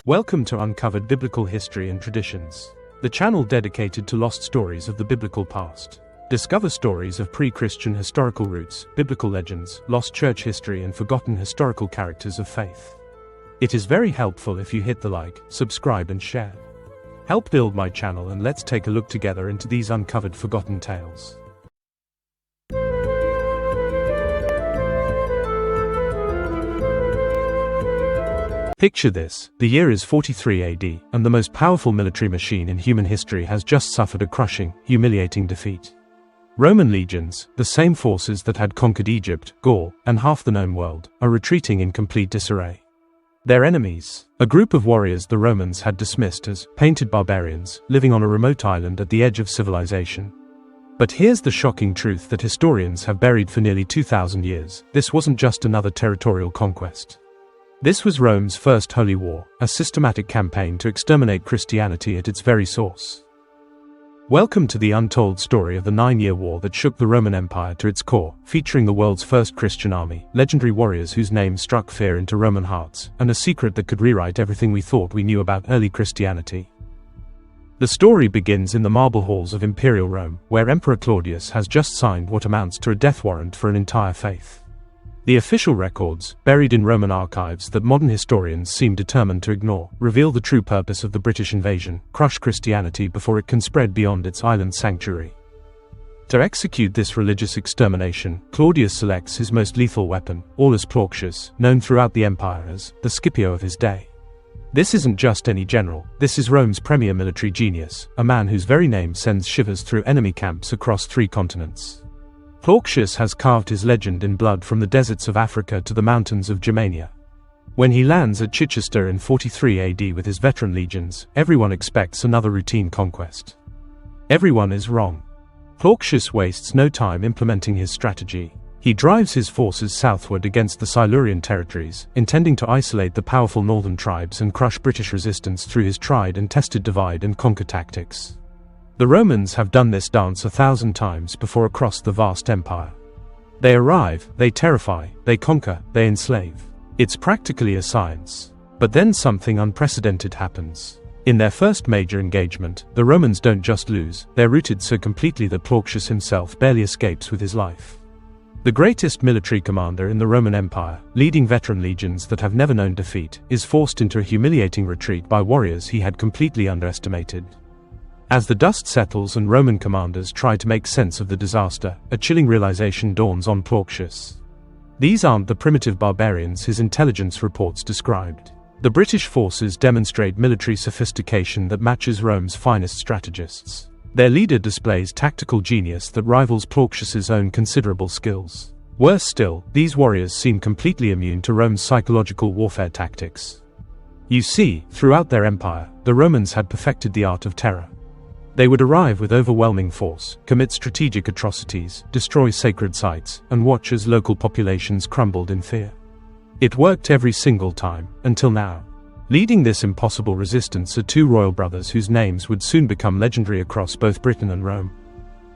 Welcome to Uncovered Biblical History and Traditions, the channel dedicated to lost stories of the biblical past. Discover stories of pre-Christian historical roots, biblical legends, lost church history and forgotten historical characters of faith. It is very helpful if you hit the like, subscribe and share. Help build my channel and let's take a look together into these uncovered forgotten tales. Picture this, the year is 43 AD, and the most powerful military machine in human history has just suffered a crushing, humiliating defeat. Roman legions, the same forces that had conquered Egypt, Gaul, and half the known world, are retreating in complete disarray. Their enemies, a group of warriors the Romans had dismissed as painted barbarians, living on a remote island at the edge of civilization. But here's the shocking truth that historians have buried for nearly 2,000 years: this wasn't just another territorial conquest. This was Rome's first holy war, a systematic campaign to exterminate Christianity at its very source. Welcome to the untold story of the 9-year war that shook the Roman Empire to its core, featuring the world's first Christian army, legendary warriors whose names struck fear into Roman hearts, and a secret that could rewrite everything we thought we knew about early Christianity. The story begins in the marble halls of Imperial Rome, where Emperor Claudius has just signed what amounts to a death warrant for an entire faith. The official records, buried in Roman archives that modern historians seem determined to ignore, reveal the true purpose of the British invasion: crush Christianity before it can spread beyond its island sanctuary. To execute this religious extermination, Claudius selects his most lethal weapon, Aulus Plautius, known throughout the empire as the Scipio of his day. This isn't just any general, this is Rome's premier military genius, a man whose very name sends shivers through enemy camps across 3 continents. Plautius has carved his legend in blood from the deserts of Africa to the mountains of Germania. When he lands at Chichester in 43 AD with his veteran legions, everyone expects another routine conquest. Everyone is wrong. Plautius wastes no time implementing his strategy. He drives his forces southward against the Silurian territories, intending to isolate the powerful northern tribes and crush British resistance through his tried and tested divide and conquer tactics. The Romans have done this dance 1,000 times before across the vast empire. They arrive, they terrify, they conquer, they enslave. It's practically a science. But then something unprecedented happens. In their first major engagement, the Romans don't just lose, they're routed so completely that Plautius himself barely escapes with his life. The greatest military commander in the Roman Empire, leading veteran legions that have never known defeat, is forced into a humiliating retreat by warriors he had completely underestimated. As the dust settles and Roman commanders try to make sense of the disaster, a chilling realization dawns on Plautius. These aren't the primitive barbarians his intelligence reports described. The British forces demonstrate military sophistication that matches Rome's finest strategists. Their leader displays tactical genius that rivals Plautius's own considerable skills. Worse still, these warriors seem completely immune to Rome's psychological warfare tactics. You see, throughout their empire, the Romans had perfected the art of terror. They would arrive with overwhelming force, commit strategic atrocities, destroy sacred sites, and watch as local populations crumbled in fear. It worked every single time, until now. Leading this impossible resistance are 2 royal brothers whose names would soon become legendary across both Britain and Rome.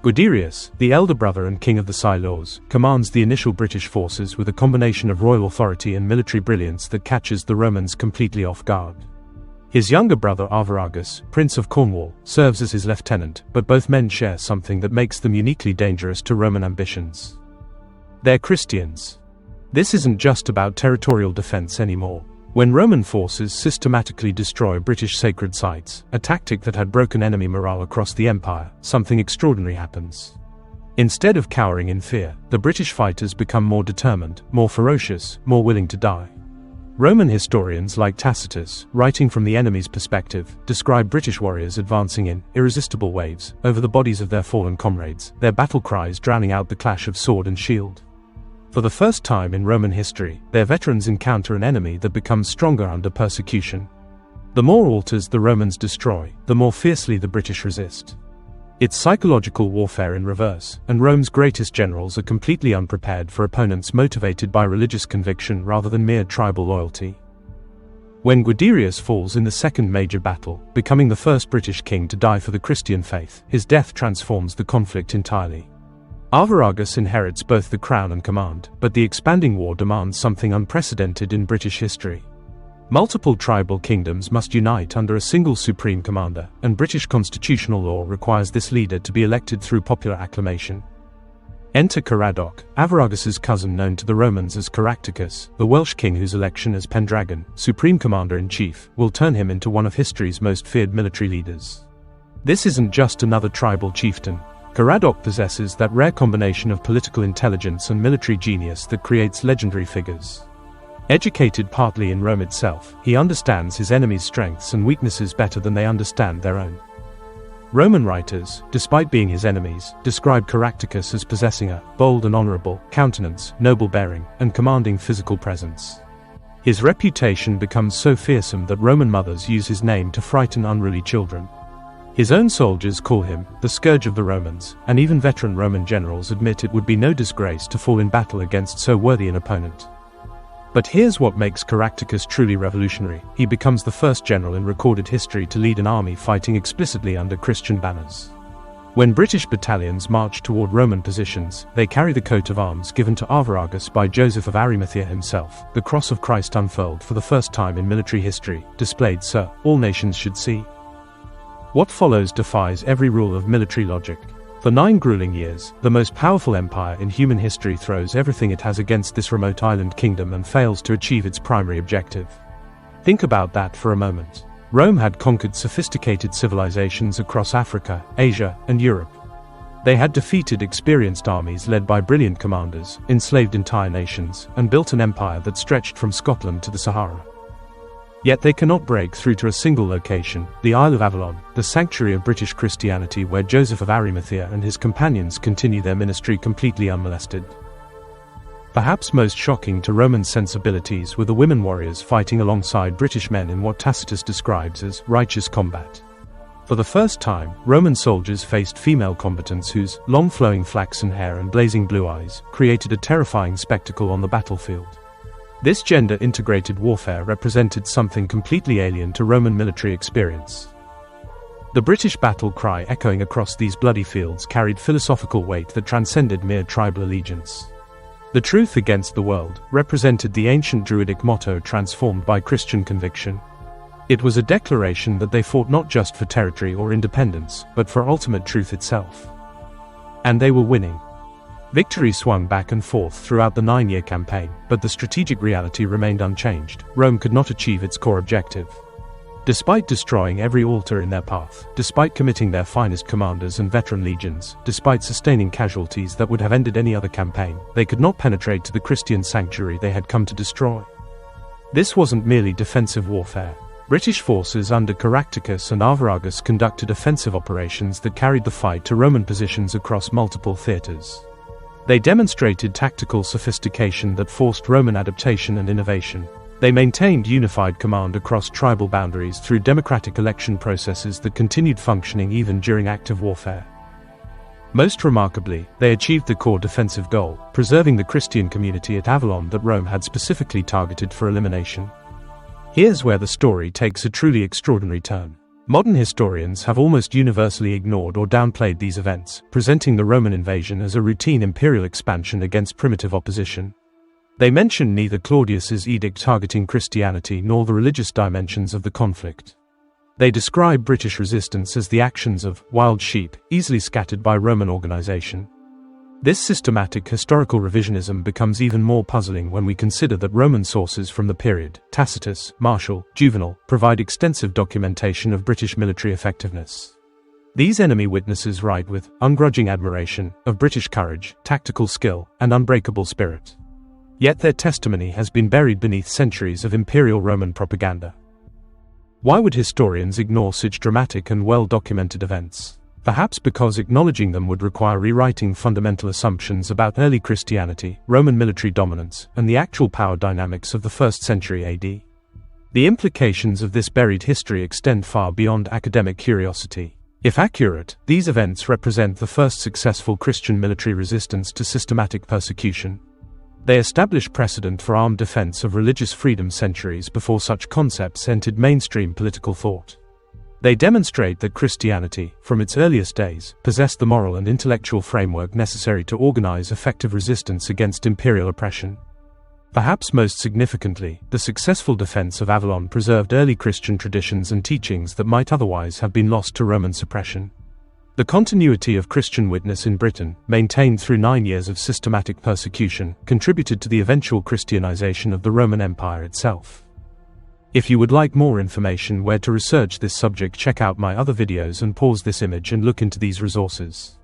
Guiderius, the elder brother and king of the Silures, commands the initial British forces with a combination of royal authority and military brilliance that catches the Romans completely off guard. His younger brother Arviragus, Prince of Cornwall, serves as his lieutenant, but both men share something that makes them uniquely dangerous to Roman ambitions. They're Christians. This isn't just about territorial defense anymore. When Roman forces systematically destroy British sacred sites, a tactic that had broken enemy morale across the empire, something extraordinary happens. Instead of cowering in fear, the British fighters become more determined, more ferocious, more willing to die. Roman historians like Tacitus, writing from the enemy's perspective, describe British warriors advancing in irresistible waves over the bodies of their fallen comrades, their battle cries drowning out the clash of sword and shield. For the first time in Roman history, their veterans encounter an enemy that becomes stronger under persecution. The more altars the Romans destroy, the more fiercely the British resist. It's psychological warfare in reverse, and Rome's greatest generals are completely unprepared for opponents motivated by religious conviction rather than mere tribal loyalty. When Guiderius falls in the second major battle, becoming the first British king to die for the Christian faith, his death transforms the conflict entirely. Arviragus inherits both the crown and command, but the expanding war demands something unprecedented in British history. Multiple tribal kingdoms must unite under a single supreme commander, and British constitutional law requires this leader to be elected through popular acclamation. Enter Caradoc, Arviragus' cousin known to the Romans as Caractacus, the Welsh king whose election as Pendragon, supreme commander-in-chief, will turn him into one of history's most feared military leaders. This isn't just another tribal chieftain. Caradoc possesses that rare combination of political intelligence and military genius that creates legendary figures. Educated partly in Rome itself, he understands his enemies' strengths and weaknesses better than they understand their own. Roman writers, despite being his enemies, describe Caractacus as possessing a bold and honorable countenance, noble bearing, and commanding physical presence. His reputation becomes so fearsome that Roman mothers use his name to frighten unruly children. His own soldiers call him the scourge of the Romans, and even veteran Roman generals admit it would be no disgrace to fall in battle against so worthy an opponent. But here's what makes Caractacus truly revolutionary: he becomes the first general in recorded history to lead an army fighting explicitly under Christian banners. When British battalions march toward Roman positions, they carry the coat of arms given to Arviragus by Joseph of Arimathea himself, the cross of Christ unfurled for the first time in military history, displayed so all nations should see. What follows defies every rule of military logic. For 9 grueling years, the most powerful empire in human history throws everything it has against this remote island kingdom and fails to achieve its primary objective. Think about that for a moment. Rome had conquered sophisticated civilizations across Africa, Asia, and Europe. They had defeated experienced armies led by brilliant commanders, enslaved entire nations, and built an empire that stretched from Scotland to the Sahara. Yet they cannot break through to a single location, the Isle of Avalon, the sanctuary of British Christianity where Joseph of Arimathea and his companions continue their ministry completely unmolested. Perhaps most shocking to Roman sensibilities were the women warriors fighting alongside British men in what Tacitus describes as righteous combat. For the first time, Roman soldiers faced female combatants whose long flowing flaxen hair and blazing blue eyes created a terrifying spectacle on the battlefield. This gender-integrated warfare represented something completely alien to Roman military experience. The British battle cry echoing across these bloody fields carried philosophical weight that transcended mere tribal allegiance. The truth against the world represented the ancient Druidic motto transformed by Christian conviction. It was a declaration that they fought not just for territory or independence, but for ultimate truth itself. And they were winning. Victory swung back and forth throughout the 9-year campaign, but the strategic reality remained unchanged. Rome could not achieve its core objective. Despite destroying every altar in their path, despite committing their finest commanders and veteran legions, despite sustaining casualties that would have ended any other campaign, they could not penetrate to the Christian sanctuary they had come to destroy. This wasn't merely defensive warfare. British forces under Caractacus and Arviragus conducted offensive operations that carried the fight to Roman positions across multiple theaters. They demonstrated tactical sophistication that forced Roman adaptation and innovation. They maintained unified command across tribal boundaries through democratic election processes that continued functioning even during active warfare. Most remarkably, they achieved the core defensive goal, preserving the Christian community at Avalon that Rome had specifically targeted for elimination. Here's where the story takes a truly extraordinary turn. Modern historians have almost universally ignored or downplayed these events, presenting the Roman invasion as a routine imperial expansion against primitive opposition. They mention neither Claudius's edict targeting Christianity nor the religious dimensions of the conflict. They describe British resistance as the actions of wild sheep, easily scattered by Roman organization. This systematic historical revisionism becomes even more puzzling when we consider that Roman sources from the period, Tacitus, Martial, Juvenal, provide extensive documentation of British military effectiveness. These enemy witnesses write with ungrudging admiration of British courage, tactical skill, and unbreakable spirit. Yet their testimony has been buried beneath centuries of imperial Roman propaganda. Why would historians ignore such dramatic and well-documented events? Perhaps because acknowledging them would require rewriting fundamental assumptions about early Christianity, Roman military dominance, and the actual power dynamics of the 1st century AD. The implications of this buried history extend far beyond academic curiosity. If accurate, these events represent the first successful Christian military resistance to systematic persecution. They establish precedent for armed defense of religious freedom centuries before such concepts entered mainstream political thought. They demonstrate that Christianity, from its earliest days, possessed the moral and intellectual framework necessary to organize effective resistance against imperial oppression. Perhaps most significantly, the successful defense of Avalon preserved early Christian traditions and teachings that might otherwise have been lost to Roman suppression. The continuity of Christian witness in Britain, maintained through 9 years of systematic persecution, contributed to the eventual Christianization of the Roman Empire itself. If you would like more information where to research this subject, check out my other videos and pause this image and look into these resources.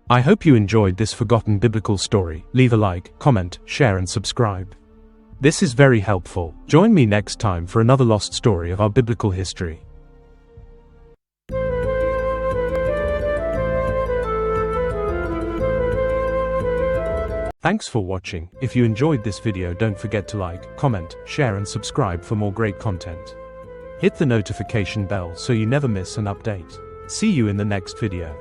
I hope you enjoyed this forgotten biblical story. Leave a like, comment, share and subscribe. This is very helpful. Join me next time for another lost story of our biblical history. Thanks for watching. If you enjoyed this video, don't forget to like, comment, share and subscribe for more great content. Hit the notification bell so you never miss an update. See you in the next video.